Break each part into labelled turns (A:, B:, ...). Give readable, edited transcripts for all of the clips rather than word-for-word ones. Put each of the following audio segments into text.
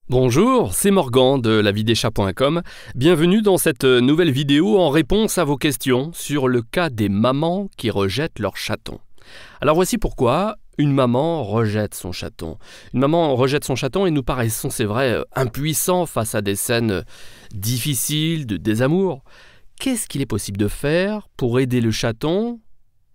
A: Bonjour, c'est Morgan de lavideschats.com. Bienvenue dans cette nouvelle vidéo en réponse à vos questions sur le cas des mamans qui rejettent leur chaton. Alors voici pourquoi une maman rejette son chaton. Une maman rejette son chaton et nous paraissons, c'est vrai, impuissants face à des scènes difficiles de désamour. Qu'est-ce qu'il est possible de faire pour aider le chaton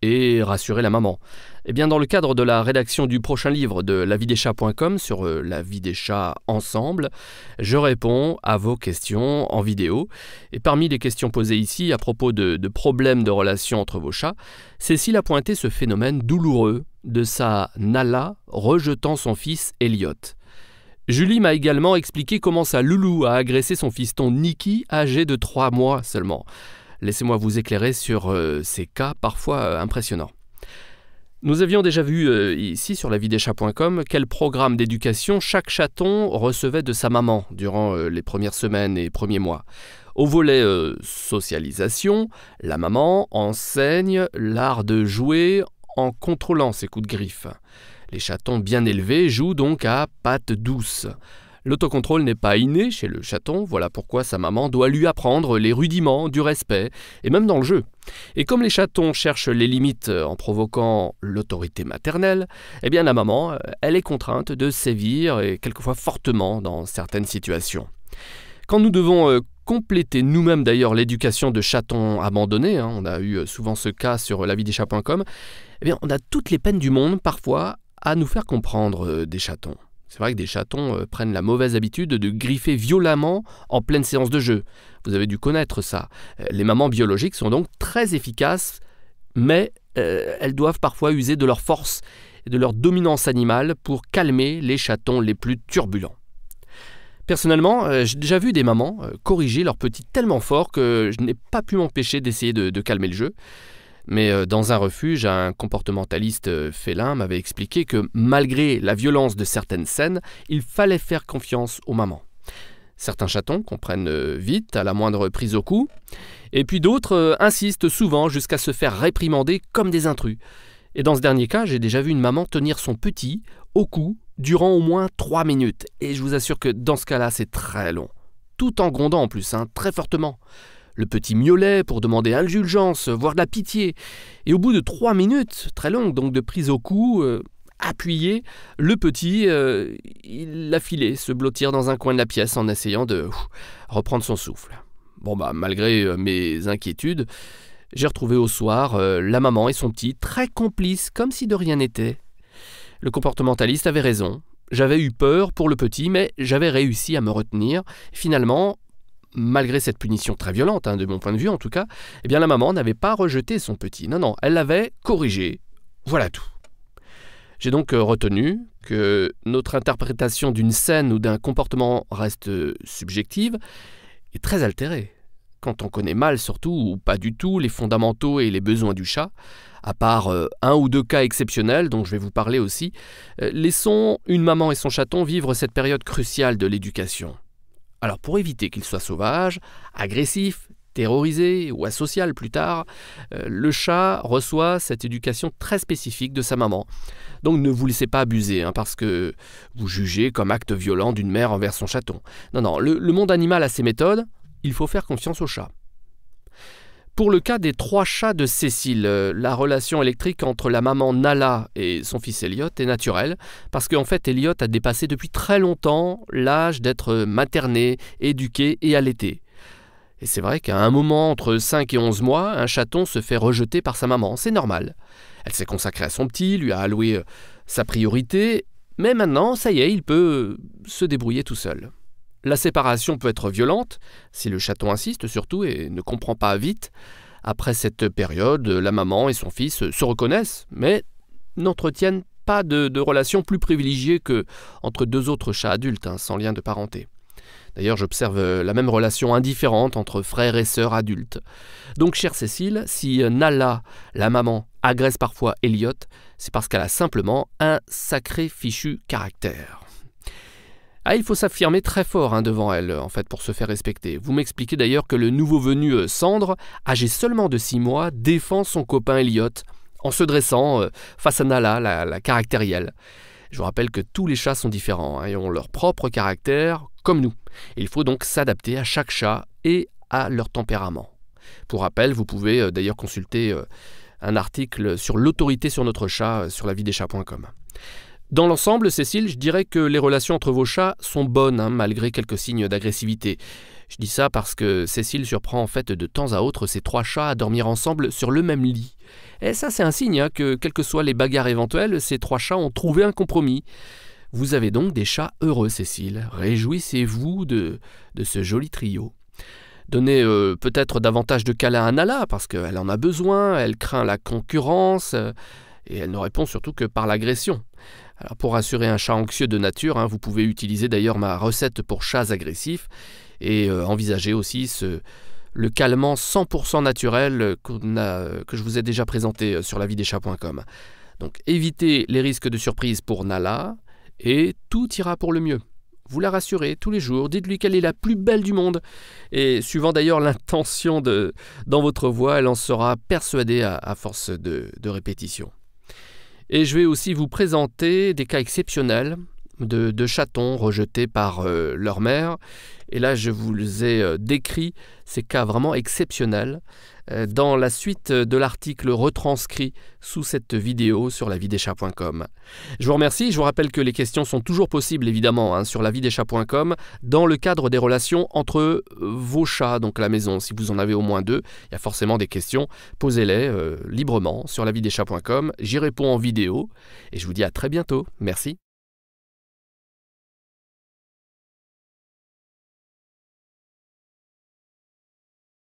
A: et rassurer la maman? Eh bien, dans le cadre de la rédaction du prochain livre de lavideschats.com sur la vie des chats ensemble, je réponds à vos questions en vidéo. Et parmi les questions posées ici à propos de problèmes de relation entre vos chats, Cécile a pointé ce phénomène douloureux de sa Nala rejetant son fils Elliot. Julie m'a également expliqué comment sa Loulou a agressé son fiston Niki, âgé de 3 mois seulement. Laissez-moi vous éclairer sur ces cas parfois impressionnants. Nous avions déjà vu ici sur lavideschats.com quel programme d'éducation chaque chaton recevait de sa maman durant les premières semaines et premiers mois. Au volet socialisation, la maman enseigne l'art de jouer en contrôlant ses coups de griffe. Les chatons bien élevés jouent donc à pattes douces. L'autocontrôle n'est pas inné chez le chaton, voilà pourquoi sa maman doit lui apprendre les rudiments du respect, et même dans le jeu. Et comme les chatons cherchent les limites en provoquant l'autorité maternelle, eh bien la maman, elle est contrainte de sévir, et quelquefois fortement, dans certaines situations. Quand nous devons compléter nous-mêmes d'ailleurs l'éducation de chatons abandonnés, on a eu souvent ce cas sur lavideschats.com, eh bien on a toutes les peines du monde, parfois, à nous faire comprendre des chatons. C'est vrai que des chatons prennent la mauvaise habitude de griffer violemment en pleine séance de jeu. Vous avez dû connaître ça. Les mamans biologiques sont donc très efficaces, mais elles doivent parfois user de leur force et de leur dominance animale pour calmer les chatons les plus turbulents. Personnellement, j'ai déjà vu des mamans corriger leurs petits tellement fort que je n'ai pas pu m'empêcher d'essayer de calmer le jeu. Mais dans un refuge, un comportementaliste félin m'avait expliqué que malgré la violence de certaines scènes, il fallait faire confiance aux mamans. Certains chatons comprennent vite à la moindre prise au cou, et puis d'autres insistent souvent jusqu'à se faire réprimander comme des intrus. Et dans ce dernier cas, j'ai déjà vu une maman tenir son petit au cou durant au moins 3 minutes. Et je vous assure que dans ce cas-là, c'est très long. Tout en grondant en plus, très fortement. Le petit miaulait pour demander indulgence, voire de la pitié. Et au bout de 3 minutes, très longues, donc de prise au cou, appuyé, le petit, il l'a filé, se blottir dans un coin de la pièce en essayant de reprendre son souffle. Malgré mes inquiétudes, j'ai retrouvé au soir la maman et son petit, très complices, comme si de rien n'était. Le comportementaliste avait raison. J'avais eu peur pour le petit, mais j'avais réussi à me retenir. Finalement, malgré cette punition très violente, de mon point de vue en tout cas, eh bien la maman n'avait pas rejeté son petit. Non, elle l'avait corrigé. Voilà tout. J'ai donc retenu que notre interprétation d'une scène ou d'un comportement reste subjective et très altérée. Quand on connaît mal surtout, ou pas du tout, les fondamentaux et les besoins du chat, à part 1 ou 2 cas exceptionnels dont je vais vous parler aussi, laissons une maman et son chaton vivre cette période cruciale de l'éducation. Alors pour éviter qu'il soit sauvage, agressif, terrorisé ou asocial plus tard, le chat reçoit cette éducation très spécifique de sa maman. Donc ne vous laissez pas abuser parce que vous jugez comme acte violent d'une mère envers son chaton. Non, le monde animal a ses méthodes, il faut faire confiance au chat. Pour le cas des 3 chats de Cécile, la relation électrique entre la maman Nala et son fils Elliot est naturelle, parce qu'en fait Elliot a dépassé depuis très longtemps l'âge d'être materné, éduqué et allaité. Et c'est vrai qu'à un moment entre 5 et 11 mois, un chaton se fait rejeter par sa maman, c'est normal. Elle s'est consacrée à son petit, lui a alloué sa priorité, mais maintenant, ça y est, il peut se débrouiller tout seul. La séparation peut être violente, si le chaton insiste surtout et ne comprend pas vite. Après cette période, la maman et son fils se reconnaissent, mais n'entretiennent pas de relation plus privilégiée qu'entre 2 autres chats adultes, sans lien de parenté. D'ailleurs, j'observe la même relation indifférente entre frères et sœurs adultes. Donc, chère Cécile, si Nala, la maman, agresse parfois Elliot, c'est parce qu'elle a simplement un sacré fichu caractère. Il faut s'affirmer très fort devant elle, en fait, pour se faire respecter. Vous m'expliquez d'ailleurs que le nouveau venu Sandre, âgé seulement de 6 mois, défend son copain Elliot, en se dressant face à Nala, la caractérielle. Je vous rappelle que tous les chats sont différents et ont leur propre caractère, comme nous. Et il faut donc s'adapter à chaque chat et à leur tempérament. Pour rappel, vous pouvez d'ailleurs consulter un article sur l'autorité sur notre chat sur lavideschats.com. Dans l'ensemble, Cécile, je dirais que les relations entre vos chats sont bonnes, malgré quelques signes d'agressivité. Je dis ça parce que Cécile surprend en fait de temps à autre ses 3 chats à dormir ensemble sur le même lit. Et ça, c'est un signe que, quelles que soient les bagarres éventuelles, ces 3 chats ont trouvé un compromis. Vous avez donc des chats heureux, Cécile. Réjouissez-vous de ce joli trio. Donnez peut-être davantage de câlins à Nala, parce qu'elle en a besoin, elle craint la concurrence, et elle ne répond surtout que par l'agression. Alors pour rassurer un chat anxieux de nature, vous pouvez utiliser d'ailleurs ma recette pour chats agressifs, et envisager aussi le calmant 100% naturel que je vous ai déjà présenté sur lavideschats.com. Donc évitez les risques de surprise pour Nala, et tout ira pour le mieux. Vous la rassurez tous les jours, dites-lui qu'elle est la plus belle du monde. Et suivant d'ailleurs l'intention dans votre voix, elle en sera persuadée à force de répétition. Et je vais aussi vous présenter des cas exceptionnels de chatons rejetés par leur mère. Et là, je vous ai décrit ces cas vraiment exceptionnels dans la suite de l'article retranscrit sous cette vidéo sur lavideschats.com. Je vous remercie, je vous rappelle que les questions sont toujours possibles évidemment sur lavideschats.com dans le cadre des relations entre vos chats, donc à la maison. Si vous en avez au moins 2, il y a forcément des questions, posez-les librement sur lavideschats.com. J'y réponds en vidéo et je vous dis à très bientôt. Merci.